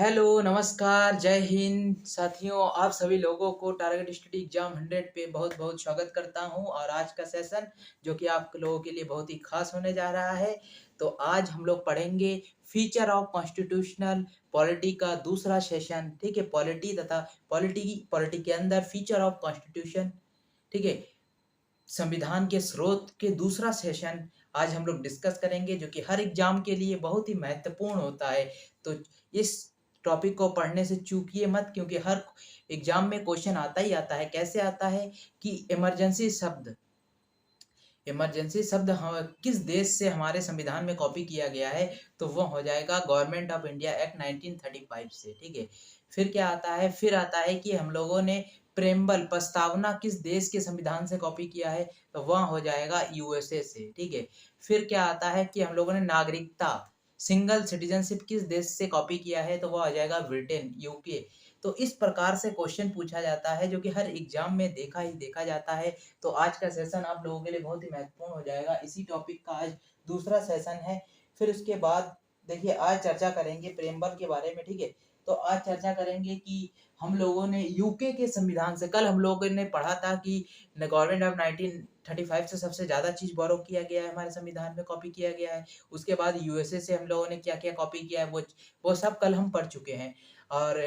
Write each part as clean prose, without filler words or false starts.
Hello, नमस्कार, जय हिंद साथियों। आप सभी लोगों को टारगेट स्टडी एग्जाम 100 पे बहुत बहुत स्वागत करता हूं। और आज का सेशन जो कि आप लोगों के लिए बहुत ही खास होने जा रहा है। तो आज हम लोग पढ़ेंगे फीचर ऑफ कॉन्स्टिट्यूशनल पॉलिटी का दूसरा सेशन। ठीक है, पॉलिटी तथा पॉलिटी के अंदर फीचर ऑफ कॉन्स्टिट्यूशन, ठीक है, संविधान के स्रोत के दूसरा सेशन आज हम लोग डिस्कस करेंगे, जो कि हर एग्जाम के लिए बहुत ही महत्वपूर्ण होता है। तो इस टॉपिक को पढ़ने से चूकिए मत, क्योंकि हर एग्जाम में क्वेश्चन आता ही आता है। कैसे आता है कि इमरजेंसी शब्द किस देश से हमारे संविधान में कॉपी किया गया है, तो वो हो जाएगा गवर्नमेंट ऑफ इंडिया एक्ट 1935 से। ठीक है, फिर क्या आता है, फिर आता है कि हम लोगों ने प्रेम्बल प्रस्तावना किस देश के संविधान से कॉपी किया है, तो वह हो जाएगा यूएसए से। ठीक है, फिर क्या आता है कि हम लोगों ने नागरिकता सिंगल सिटीजनशिप किस देश से कॉपी किया है, तो वह आ जाएगा ब्रिटेन, यूके। तो इस प्रकार से क्वेश्चन पूछा जाता है, जो कि हर एग्जाम में देखा ही देखा जाता है। तो आज का सेशन आप लोगों के लिए बहुत ही महत्वपूर्ण हो जाएगा। इसी टॉपिक का आज दूसरा सेशन है। फिर उसके बाद देखिए, आज चर्चा करेंगे प्रेमबल के बारे में। ठीक है, तो आज चर्चा करेंगे कि हम लोगों ने यूके के संविधान से, कल हम लोगों ने पढ़ा था कि गवर्नमेंट ऑफ 1935 से सबसे ज्यादा चीज बोरो किया गया है, हमारे संविधान में कॉपी किया गया है। उसके बाद यूएसए से हम लोगों ने क्या क्या कॉपी किया है, वो सब कल हम पढ़ चुके हैं। और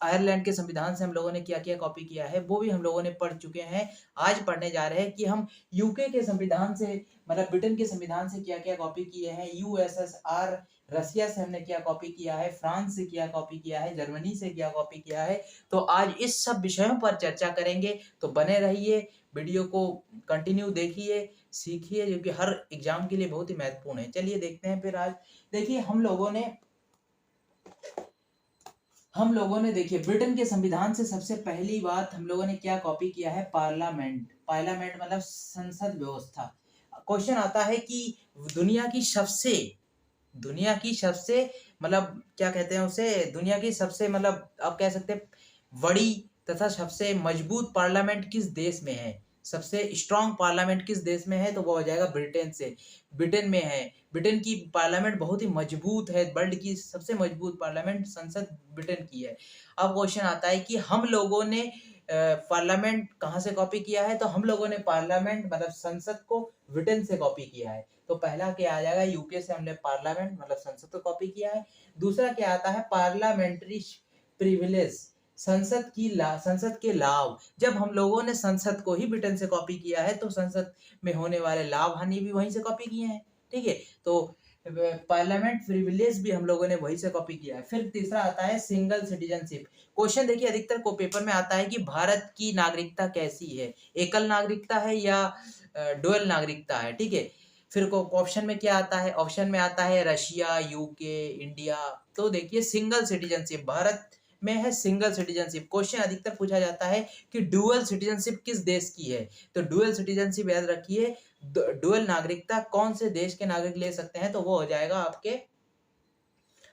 आयरलैंड के संविधान से हम लोगों ने क्या क्या कॉपी किया है, वो भी हम लोगों ने पढ़ चुके हैं। आज पढ़ने जा रहे हैं कि हम यूके के संविधान से, मतलब ब्रिटेन के संविधान से क्या क्या कॉपी किए हैं, यूएसएसआर रसिया से हमने क्या कॉपी किया है, फ्रांस से क्या कॉपी किया है, जर्मनी से क्या कॉपी किया है। तो आज इस सब विषयों पर चर्चा करेंगे। तो बने रहिए, वीडियो को कंटिन्यू देखिए, सीखिए, जो कि हर एग्जाम के लिए बहुत ही महत्वपूर्ण है। चलिए देखते हैं। फिर आज देखिए, हम लोगों ने देखिए ब्रिटेन के संविधान से सबसे पहली बात हम लोगों ने क्या कॉपी किया है, पार्लियामेंट मतलब संसद व्यवस्था। क्वेश्चन आता है कि दुनिया की सबसे दुनिया की सबसे मतलब क्या कहते हैं उसे, दुनिया की सबसे मतलब आप कह सकते हैं बड़ी तथा सबसे मजबूत पार्लियामेंट किस देश में है, सबसे स्ट्रांग पार्लियामेंट किस देश में है, तो वो हो जाएगा ब्रिटेन से। ब्रिटेन में है। ब्रिटेन की पार्लियामेंट बहुत ही मजबूत है, वर्ल्ड की सबसे मजबूत पार्लियामेंट संसद ब्रिटेन की है। अब क्वेश्चन आता है कि हम लोगों ने पार्लियामेंट कहाँ से कॉपी किया है, तो हम लोगों ने पार्लियामेंट मतलब संसद को ब्रिटेन से कॉपी किया है। तो पहला क्या आ जाएगा, यूके से हमने पार्लियामेंट मतलब संसद को कॉपी किया है। दूसरा क्या आता है, पार्लियामेंट्री प्रिविलेज, संसद के लाभ। जब हम लोगों ने संसद को ही ब्रिटेन से कॉपी किया है, तो संसद में होने वाले लाभ हानि भी वहीं से कॉपी किए हैं। ठीक है, तो पार्लियामेंट प्रिविलेज भी हम लोगों ने वहीं से कॉपी किया है। फिर तीसरा आता है सिंगल सिटीजनशिप। क्वेश्चन देखिए, अधिकतर को पेपर में आता है कि भारत की नागरिकता कैसी है, एकल नागरिकता है या डुअल नागरिकता है। ठीक है, फिर को ऑप्शन में क्या आता है, ऑप्शन में आता है रशिया, यूके, इंडिया। तो देखिए सिंगल सिटीजनशिप, भारत में है सिंगल सिटीजनशिप। क्वेश्चन अधिकतर पूछा जाता है कि डुअल सिटीजनशिप किस देश की है, तो डुअल सिटीजनशिप याद रखिए, डुअल नागरिकता कौन से देश के नागरिक ले सकते हैं, तो वो हो जाएगा आपके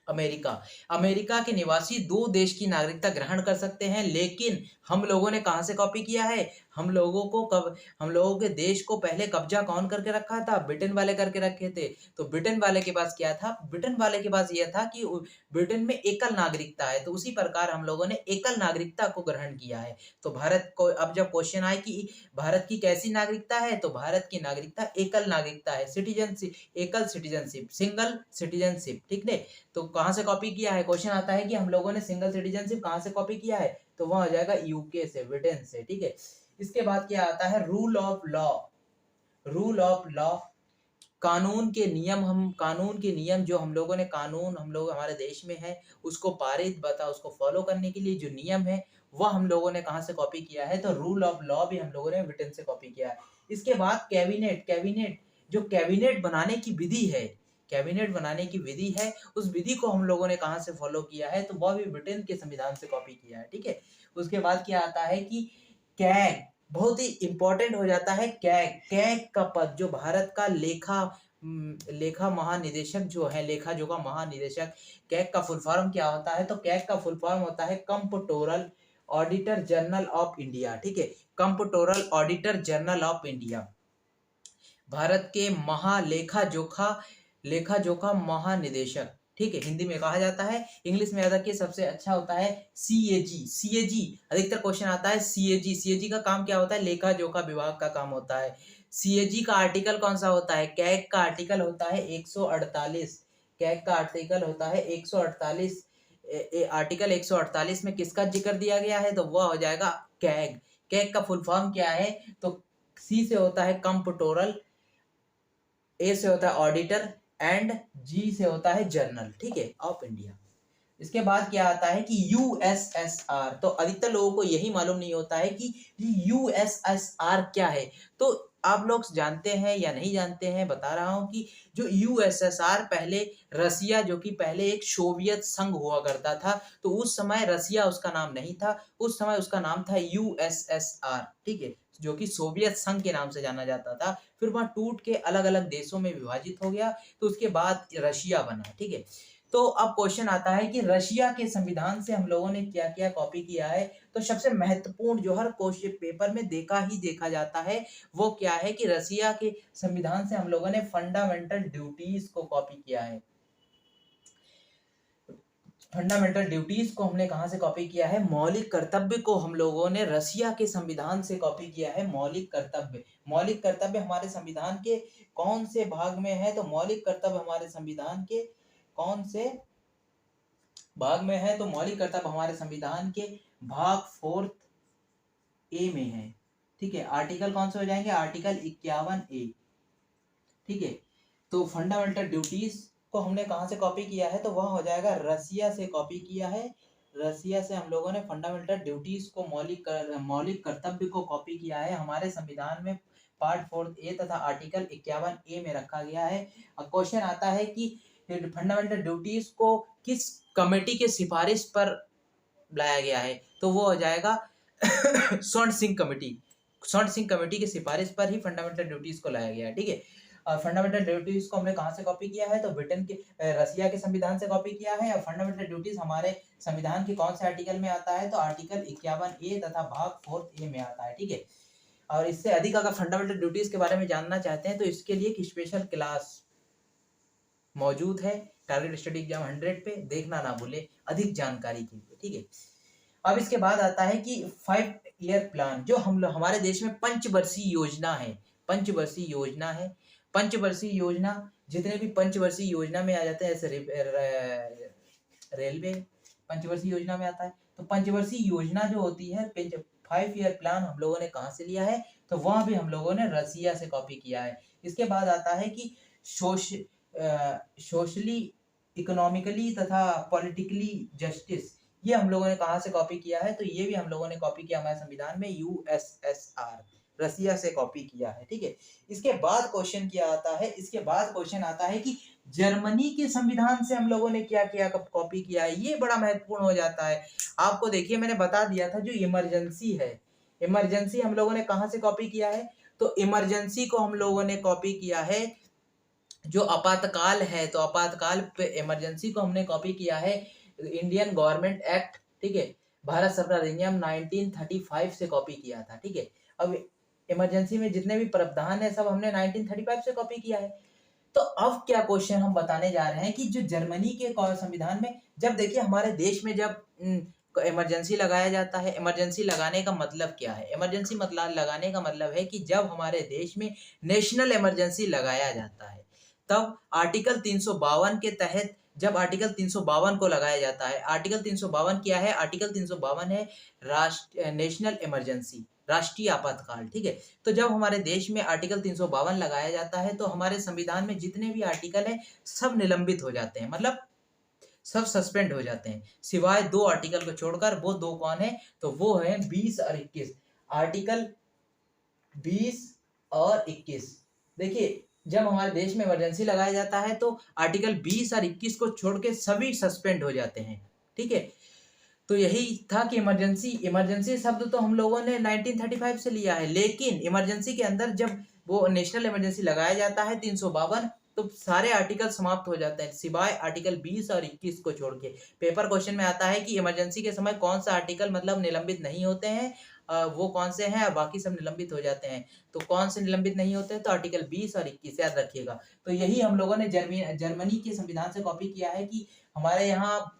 अमेरिका। अमेरिका के निवासी दो देश की नागरिकता ग्रहण कर सकते हैं। लेकिन हम लोगों ने कहां से कॉपी किया है, हम लोगों के देश को पहले कब्जा कौन करके रखा था, ब्रिटेन वाले करके रखे थे। तो ब्रिटेन वाले के पास क्या था, ब्रिटेन वाले के पास यह था कि ब्रिटेन में एकल नागरिकता है, तो उसी प्रकार हम लोगों ने एकल नागरिकता को ग्रहण किया है। तो भारत को अब जब क्वेश्चन आए कि भारत की कैसी नागरिकता है, तो भारत की नागरिकता एकल नागरिकता है, सिटीजनशिप, एकल सिटीजनशिप, सिंगल सिटीजनशिप। ठीक है, तो कहां से कॉपी किया है, क्वेश्चन आता है कि हम लोगों ने सिंगल सिटीजनशिप कहां से कॉपी किया है, तो वह हो जाएगा यूके से, ब्रिटेन से। ठीक है, इसके बाद क्या आता है, रूल ऑफ लॉ, कानून के नियम जो हम लोगों ने, कानून हम लोग हमारे देश में है, उसको पारित बता उसको फॉलो करने के लिए जो नियम है, वह हम लोगों ने कहां से कॉपी किया है, तो रूल ऑफ लॉ भी हम लोगों ने ब्रिटेन से कॉपी किया है। इसके बाद कैबिनेट जो कैबिनेट बनाने की विधि है, उस विधि को हम लोगों ने कहां से फॉलो किया है, तो वह भी ब्रिटेन के संविधान से कॉपी किया है। ठीक है, उसके बाद क्या आता है कि कैग, बहुत ही इंपॉर्टेंट हो जाता है कैग का पद, जो भारत का लेखा महानिदेशक जो है, लेखा जोखा महानिदेशक, कैग का फुल फॉर्म क्या होता है, तो कैग का फुल फॉर्म होता है comptroller auditor general of India. ठीक है, comptroller auditor general of India, Bharat के लेखा जोखा महानिदेशक। ठीक है, हिंदी में कहा जाता है। इंग्लिश में याद रखिए सबसे अच्छा होता है सीएजी। सीएजी अधिकतर क्वेश्चन आता है सीएजी। सीएजी का काम क्या होता है? लेखा जोखा विभाग का काम होता है। सीएजी का आर्टिकल कौन सा होता है? कैग का आर्टिकल होता है 148। कैग का आर्टिकल होता है 148। आर्टिकल 148 में किसका जिक्र दिया गया है? तो वह हो जाएगा कैग। कैग का फुल फॉर्म क्या है? तो सी से होता है कंप्ट्रोलर, ए से होता है ऑडिटर एंड जी से होता है जर्नल, ठीक है, ऑफ इंडिया। इसके बाद क्या आता है कि यूएसएसआर। तो अधिकतर लोगों को यही मालूम नहीं होता है कि यूएसएसआर क्या है। तो आप लोग जानते हैं या नहीं जानते हैं, बता रहा हूं कि जो यूएसएसआर पहले रसिया, जो कि पहले एक सोवियत संघ हुआ करता था, तो उस समय रसिया उसका नाम नहीं था, उस समय उसका नाम था यूएसएसआर, ठीक है, जो कि सोवियत संघ के नाम से जाना जाता था। फिर वह टूट के अलग अलग देशों में विभाजित हो गया, तो उसके बाद रशिया बना, ठीक है। तो अब क्वेश्चन आता है कि रशिया के संविधान से हम लोगों ने क्या क्या कॉपी किया है। तो सबसे महत्वपूर्ण जो हर क्वेश्चन पेपर में देखा ही देखा जाता है वो क्या है कि रशिया के संविधान से हम लोगों ने फंडामेंटल ड्यूटीज को कॉपी किया है। फंडामेंटल ड्यूटीज को हमने कहां से कॉपी किया है? मौलिक कर्तव्य को हम लोगों ने रशिया के संविधान से कॉपी किया है। मौलिक कर्तव्य, मौलिक कर्तव्य हमारे संविधान के कौन से भाग में है? तो मौलिक कर्तव्य हमारे संविधान के कौन से भाग में है? तो मौलिक कर्तव्य हमारे संविधान के भाग 4 ए में है, ठीक है। आर्टिकल कौन से हो जाएंगे? आर्टिकल 51 ए, ठीक है। तो फंडामेंटल ड्यूटीज को हमने कहां से कॉपी किया है? तो वह हो जाएगा रसिया से कॉपी किया है। रसिया से हम लोगों ने फंडामेंटल ड्यूटीज को, मौलिक कर्तव्य को कॉपी किया है। हमारे संविधान में पार्ट 4 ए तथा आर्टिकल 51 ए में रखा गया है। अब क्वेश्चन आता है कि फंडामेंटल ड्यूटीज को किस कमेटी के सिफारिश पर लाया गया है? तो वो हो जाएगा स्वर्ण सिंह कमेटी। स्वर्ण सिंह कमेटी की सिफारिश पर ही फंडामेंटल ड्यूटीज को लाया गया है, ठीक है। और फंडामेंटल ड्यूटीज को हमने कहां से कॉपी किया है? तो ब्रिटेन के रसिया के संविधान से कॉपी किया है। और फंडामेंटल ड्यूटीज हमारे संविधान के कौन से आर्टिकल में आता है? तो आर्टिकल 51 ए तथा भाग 4 ए में आता है, ठीक है। और इससे अधिक अगर फंडामेंटल ड्यूटीज के बारे में जानना चाहते हैं तो इसके लिए एक स्पेशल क्लास मौजूद है टारगेट स्टडी एग्जाम 100 पे, देखना ना भूले अधिक जानकारी के लिए, ठीक है। अब इसके बाद आता है कि 5 ईयर प्लान, जो हमारे देश में पंचवर्षीय योजना है। पंचवर्षीय योजना है। पंचवर्षीय योजना, जितने भी पंचवर्षीय योजना में आ जाते हैं, जैसे रेलवे पंचवर्षीय योजना में आता है। तो पंचवर्षीय योजना जो होती है 5 ईयर प्लान हम लोगों ने कहाँ से लिया है? तो वह भी हम लोगों ने रसिया से कॉपी किया है। इसके बाद आता है कि सोशली, इकोनॉमिकली तथा पॉलिटिकली जस्टिस, ये हम लोगों ने कहां से कॉपी किया है? तो ये भी हम लोगों ने कॉपी किया हमारे संविधान में यूएसएसआर, रसिया से कॉपी किया है, ठीक है। इसके बाद क्वेश्चन क्या आता है? इसके बाद क्वेश्चन आता है कि जर्मनी के संविधान से हम लोगों ने क्या किया, कब कॉपी किया है? ये बड़ा महत्वपूर्ण हो जाता है। आपको देखिए मैंने बता दिया था, जो इमरजेंसी है, इमरजेंसी हम लोगों ने कहां से कॉपी किया है? तो इमरजेंसी को हम लोगों ने कॉपी किया है, जो आपातकाल है, तो आपातकाल पे इमरजेंसी को हमने कॉपी किया है इंडियन गवर्नमेंट एक्ट, ठीक है, भारत सरकार अधिनियम 1935 से कॉपी किया था, ठीक है। अब इमरजेंसी में जितने भी प्रावधान है सब हमने 1935 से कॉपी किया है। तो अब क्या क्वेश्चन हम बताने जा रहे हैं कि जो जर्मनी के संविधान में, जब देखिए हमारे देश में जब इमरजेंसी लगाया जाता है, इमरजेंसी लगाने का मतलब क्या है? इमरजेंसी मतलब लगाने का मतलब है कि जब हमारे देश में नेशनल इमरजेंसी लगाया जाता है, तब आर्टिकल 352 के तहत, जब आर्टिकल 352 को लगाया जाता है, आर्टिकल 352 क्या है? आर्टिकल 352 है नेशनल इमरजेंसी, राष्ट्रीय आपातकाल, ठीक है। तो जब हमारे देश में आर्टिकल 352 लगाया जाता है तो हमारे संविधान में जितने भी आर्टिकल हैं सब निलंबित हो जाते हैं, मतलब सब सस्पेंड हो जाते हैं, सिवाय 2 आर्टिकल को छोड़कर। वो 2 कौन है? तो वो है 20 और 21। आर्टिकल 20 और 21। देखिए जब हमारे देश में इमरजेंसी लगाया जाता है तो आर्टिकल 20 और 21 को छोड़ के सभी सस्पेंड हो जाते हैं, ठीक है। तो यही था कि इमरजेंसी शब्द तो हम लोगों ने 1935 से लिया है, लेकिन इमरजेंसी के अंदर जब वो नेशनल इमरजेंसी लगाया जाता है 352, तो सारे आर्टिकल समाप्त हो जाते हैं सिवाय आर्टिकल 20 और 21 को छोड़ के। पेपर क्वेश्चन में आता है कि इमरजेंसी के समय कौन सा आर्टिकल मतलब निलंबित नहीं होते हैं? वो कौन से हैं और बाकी सब निलंबित हो जाते हैं। तो कौन से निलंबित नहीं होते हैं? तो आर्टिकल 20 और 21 याद रखिएगा। तो यही हम लोगों ने जर्मनी के संविधान से कॉपी किया है कि हमारे यहाँ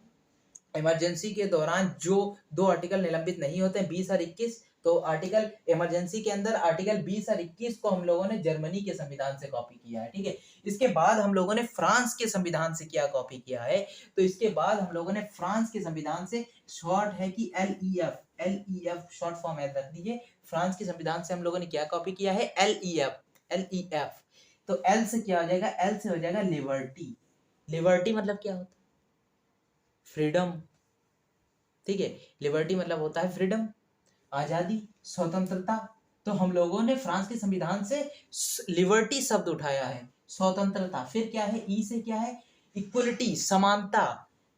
इमरजेंसी के दौरान जो दो आर्टिकल निलंबित नहीं होते हैं, 20 और 21, तो आर्टिकल इमरजेंसी के अंदर आर्टिकल 20 और 21 को हम लोगों ने जर्मनी के संविधान से कॉपी किया है। ठीक है, इसके बाद हम लोगों ने फ्रांस के संविधान से क्या कॉपी किया है? तो इसके बाद हम लोगों ने फ्रांस के संविधान से, शॉर्ट है कि LEF शॉर्ट फॉर्म याद रख दीजिए। फ्रांस के संविधान से हम लोगों ने क्या कॉपी किया है? LEF। तो एल से क्या हो जाएगा? एल से हो जाएगा लिबर्टी। लिबर्टी मतलब क्या होता है? फ्रीडम। ठीक है, लिबर्टी मतलब होता है फ्रीडम, आजादी, स्वतंत्रता। तो हम लोगों ने फ्रांस के संविधान से लिबर्टी शब्द उठाया है, स्वतंत्रता। फिर क्या है? ई से क्या है? इक्वलिटी, समानता।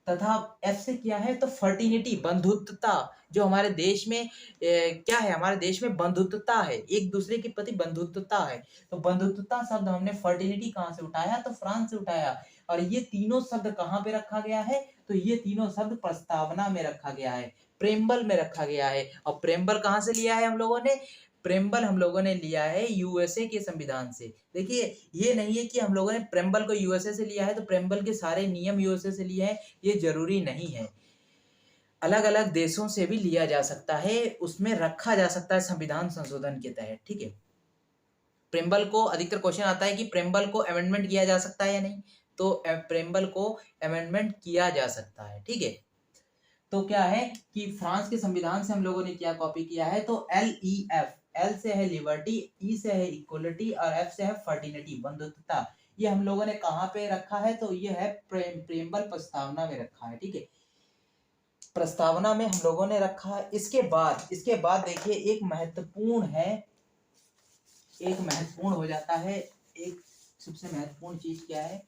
तथा एफ से क्या है? तो फर्टिनिटी, बंधुत्वता। जो हमारे देश में क्या है? हमारे देश में बंधुत्वता है, एक दूसरे के प्रति बंधुत्वता है। तो बंधुत्वता शब्द हमने फर्टिनिटी कहाँ से उठाया? तो फ्रांस से उठाया। और ये तीनों शब्द कहाँ पे रखा गया है? तो ये तीनों शब्द प्रस्तावना में रखा गया है, प्रेम्बल में रखा गया है। और प्रेम्बल कहाँ से लिया है हम लोगों ने? प्रेम्बल हम लोगों ने लिया है यूएसए के संविधान से। देखिए, ये नहीं है कि हम लोगों ने प्रेम्बल को यूएसए से लिया है तो प्रेम्बल के सारे नियम यूएसए से लिए हैं, ये जरूरी नहीं है। अलग अलग देशों से भी लिया जा सकता है, उसमें रखा जा सकता है संविधान संशोधन के तहत। ठीक है, प्रेम्बल को अधिकतर क्वेश्चन आता है कि प्रेम्बल को अमेंडमेंट किया जा सकता है या नहीं। तो प्रेम्बल को अमेंडमेंट किया जा सकता है। ठीक है, तो क्या है कि फ्रांस के संविधान से हम लोगों ने क्या कॉपी किया है? तो LEF, एल से है लिबर्टी, ई से है इक्वलिटी और एफ से है फर्टिनिटी, बंधुत्वता। ये हम लोगों ने कहाँ पे रखा है? तो ये है प्रेम्बल प्रस्तावना में रखा है। ठीक है, प्रस्तावना में हम लोगों ने रखा है। इसके बाद देखिए, एक महत्वपूर्ण हो जाता है। एक सबसे महत्वपूर्ण चीज क्या है?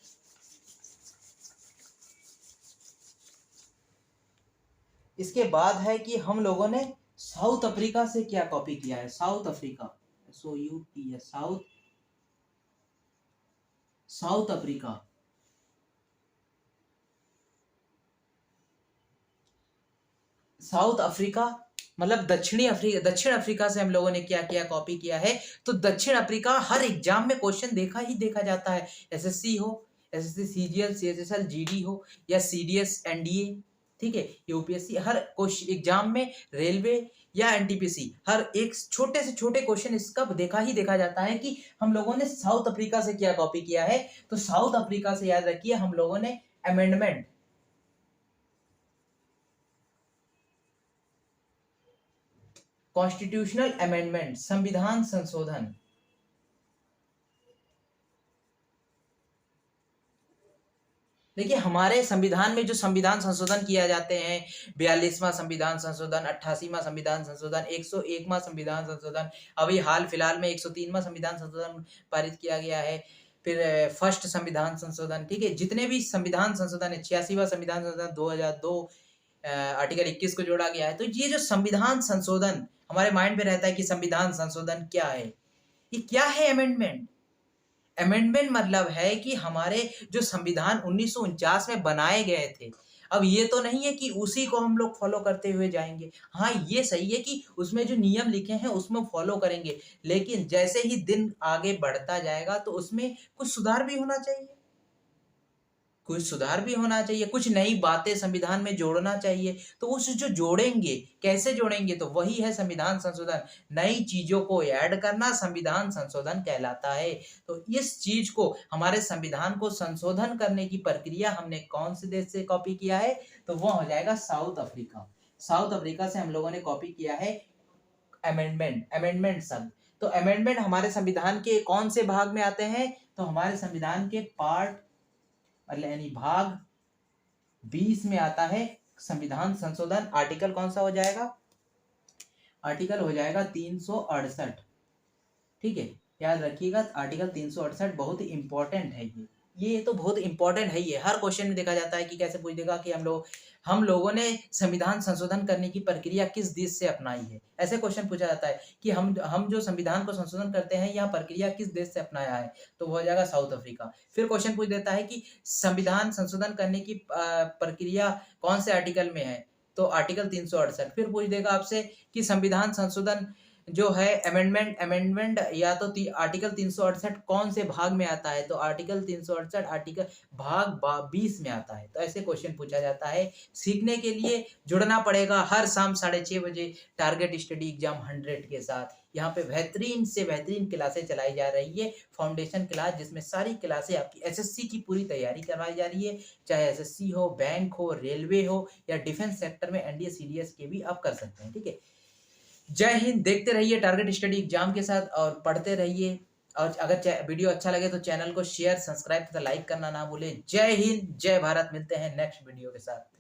इसके बाद है कि हम लोगों ने साउथ अफ्रीका से क्या कॉपी किया है? South Africa, SOUT, south Africa. South Africa मतलब दक्षिण अफ्रीका से हम लोगों ने क्या किया? कॉपी किया है। तो दक्षिण अफ्रीका हर एग्जाम में क्वेश्चन देखा जाता है। SSC हो, SSC CGL CHSL GD हो या CDS NDA, ठीक है, UPSC, हर क्वेश्चन एग्जाम में, रेलवे या NTPC, हर एक छोटे से छोटे क्वेश्चन इसका देखा जाता है कि हम लोगों ने साउथ अफ्रीका से क्या कॉपी किया है। तो साउथ अफ्रीका से याद रखिए हम लोगों ने अमेंडमेंट, कॉन्स्टिट्यूशनल अमेंडमेंट, संविधान संशोधन। देखिए, हमारे संविधान में जो संविधान संशोधन किया जाते हैं, 42वां संविधान संशोधन, 88वां संविधान संशोधन, 101वां संविधान संशोधन, अभी हाल फिलहाल में 103वां संविधान संशोधन पारित किया गया है। फिर फर्स्ट संविधान संशोधन। ठीक है, जितने भी संविधान संशोधन है, 86वां संविधान संशोधन 2002, आर्टिकल 21 को जोड़ा गया है। तो ये जो संविधान संशोधन, हमारे माइंड में रहता है कि संविधान संशोधन क्या है? ये क्या है अमेंडमेंट? अमेंडमेंट मतलब है कि हमारे जो संविधान 1949 में बनाए गए थे, अब ये तो नहीं है कि उसी को हम लोग फॉलो करते हुए जाएंगे। हाँ, ये सही है कि उसमें जो नियम लिखे हैं उसमें फॉलो करेंगे, लेकिन जैसे ही दिन आगे बढ़ता जाएगा तो उसमें कुछ सुधार भी होना चाहिए, कुछ नई बातें संविधान में जोड़ना चाहिए। तो उस जो जोड़ेंगे, कैसे जोड़ेंगे? तो वही है संविधान संशोधन। नई चीजों को ऐड करना संविधान संशोधन कहलाता है। तो इस चीज को, हमारे संविधान को संशोधन करने की प्रक्रिया हमने कौन से देश से कॉपी किया है? तो वो हो जाएगा साउथ अफ्रीका। साउथ अफ्रीका से हम लोगों ने कॉपी किया है अमेंडमेंट शब्द। तो अमेंडमेंट हमारे संविधान के कौन से भाग में आते हैं? तो हमारे संविधान के पार्ट यानी भाग 20 में आता है संविधान संशोधन। आर्टिकल कौन सा हो जाएगा? आर्टिकल हो जाएगा 368। ठीक है, याद रखिएगा, आर्टिकल 368 बहुत ही इंपॉर्टेंट है। ये तो बहुत इंपॉर्टेंट है। ये हर क्वेश्चन में देखा जाता है कि कैसे पूछ देगा कि हम लोगों ने संविधान संशोधन करने की प्रक्रिया किस देश से अपनाई है। ऐसे क्वेश्चन पूछा जाता है कि हम जो संविधान को संशोधन करते हैं, यह प्रक्रिया किस देश से अपनाया है? तो वो हो जाएगा साउथ अफ्रीका। फिर क्वेश्चन पूछ देता है कि संविधान संशोधन करने की प्रक्रिया कौन से आर्टिकल में है? तो आर्टिकल 368। फिर पूछ देगा आपसे कि संविधान संशोधन जो है अमेंडमेंट या तो आर्टिकल 368 कौन से भाग में आता है, तो आर्टिकल 368 आर्टिकल भाग 20 में आता है। तो ऐसे क्वेश्चन पूछा जाता है। सीखने के लिए जुड़ना पड़ेगा हर शाम 6:30 बजे टारगेट स्टडी एग्जाम 100 के साथ। यहाँ पे बेहतरीन से बेहतरीन क्लासें चलाई जा रही है, फाउंडेशन क्लास, जिसमें सारी क्लासें आपकी एसएससी की पूरी तैयारी करवाई जा रही है। चाहे एसएससी हो, बैंक हो, रेलवे हो या डिफेंस सेक्टर में एनडीए सीडीएस के भी आप कर सकते हैं। ठीक है, जय हिंद। देखते रहिए टारगेट स्टडी एग्जाम के साथ और पढ़ते रहिए। और अगर वीडियो अच्छा लगे तो चैनल को शेयर, सब्सक्राइब तथा लाइक करना ना भूलें। जय हिंद, जय भारत। मिलते हैं नेक्स्ट वीडियो के साथ।